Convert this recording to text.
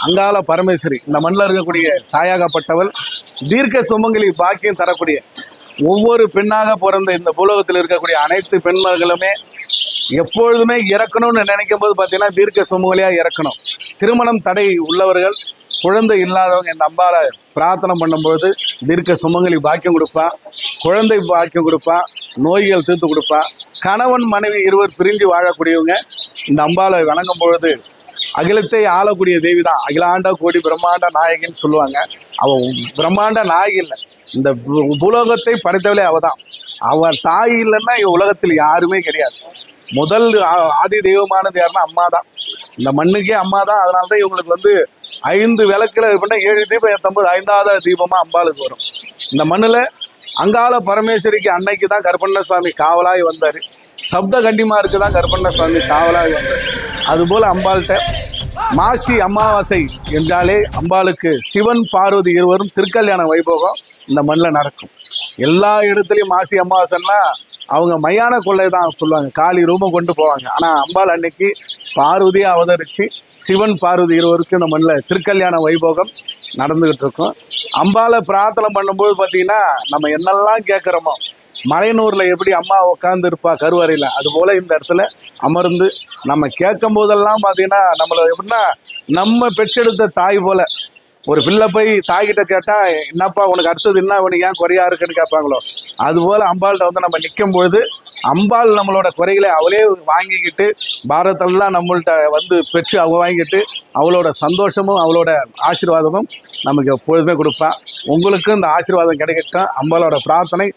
அங்காள பரமேஸ்வரி இந்த மண்ணில் இருக்கக்கூடிய தாயாகப்பட்டவள் தீர்க்க சுமங்கலி பாக்கியம் தரக்கூடிய ஒவ்வொரு பெண்ணாக பிறந்த இந்த பூலோகத்தில் இருக்கக்கூடிய அனைத்து பெண்மர்களுமே எப்பொழுதுமே இறக்கணும்னு நினைக்கும் போது பார்த்தீங்கன்னா தீர்க்க சுமங்கலியாக இறக்கணும். திருமணம் தடை உள்ளவர்கள், குழந்தை இல்லாதவங்க இந்த அம்பாவை பிரார்த்தனை பண்ணும்போது தீர்க்க சுமங்கலி பாக்கியம் கொடுப்பா, குழந்தை பாக்கியம் கொடுப்பா, நோய்கள் தீர்த்து கொடுப்பா. கணவன் மனைவி இருவர் பிரிஞ்சு வாழக்கூடியவங்க இந்த அம்பாவை வணங்கும் பொழுது அகிலத்தை ஆளக்கூடிய தேவி தான். அகிலாண்ட கோடி பிரம்மாண்ட நாயகின்னு சொல்லுவாங்க. அவள் பிரம்மாண்ட நாயகி இல்லை, இந்த பூலோகத்தை படைத்தவளே அவள் தான். அவள் தாய் இல்லைன்னா உலகத்தில் யாருமே கிடையாது. முதல் ஆதி தெய்வமானது யாருன்னா அம்மா தான். இந்த மண்ணுக்கே அம்மா தான். அதனால தான் இவங்களுக்கு 5 விளக்குல பண்ண 7 தீபம் ஏற்றும்போது 5வது தீபமாக அம்பாளுக்கு வரும். இந்த மண்ணில் அங்காள பரமேஸ்வரிக்கு அன்னைக்கு தான் கருப்பண்ண சுவாமி காவலாகி வந்தார். சப்த கண்டிமாருக்கு தான் கருப்பண்ண சுவாமி காவலாகி வந்தார். அதுபோல் அம்பாள்கிட்ட மாசி அமாவாசை என்றாலே அம்பாளுக்கு சிவன் பார்வதி இருவரும் திருக்கல்யாண வைபோகம் இந்த மண்ணில் நடக்கும். எல்லா இடத்துலையும் மாசி அமாவாசைன்னா அவங்க மையான கொள்ளை தான் சொல்லுவாங்க, காளி ரூபம் கொண்டு போவாங்க. ஆனால் அம்பாள் அன்னைக்கு பார்வதியை அவதரித்து சிவன் பார்வதி இருவருக்கும் இந்த மண்ணில் திருக்கல்யாண வைபோகம் நடந்துகிட்டு இருக்கும். அம்பாளை பிரார்த்தனை பண்ணும்போது பார்த்தீங்கன்னா நம்ம என்னெல்லாம் கேட்குறோமோ, மலையனூரில் எப்படி அம்மா உட்காந்து இருப்பா கருவறையில், அதுபோல் இந்த இடத்துல அமர்ந்து நம்ம கேட்கும் போதெல்லாம் பார்த்தீங்கன்னா நம்மளை எப்படின்னா நம்ம பெற்றெடுத்த தாய் போல். ஒரு பிள்ளை போய் தாய்கிட்ட கேட்டால் என்னப்பா உனக்கு அடுத்தது என்ன, உனக்கு ஏன் குறையா இருக்குன்னு கேட்பாங்களோ, அதுபோல் அம்பாள்கிட்ட நம்ம நிற்கும் பொழுது அம்பாள் நம்மளோட குறைகளை அவளே வாங்கிக்கிட்டு பாரதெல்லாம் நம்மள்கிட்ட பெற்று அவ வாங்கிக்கிட்டு அவளோட சந்தோஷமும் அவளோட ஆசீர்வாதமும் நமக்கு எப்பொழுதுமே கொடுப்பா. உங்களுக்கும் இந்த ஆசீர்வாதம் கிடைக்கட்டும். அம்பாளோட பிரார்த்தனை